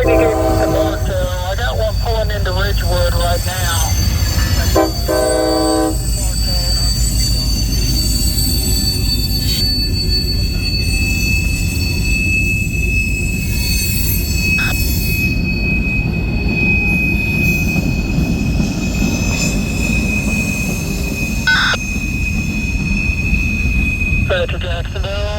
waiting to get to Bartow. I got one pulling into Ridgewood right now. To Jacksonville.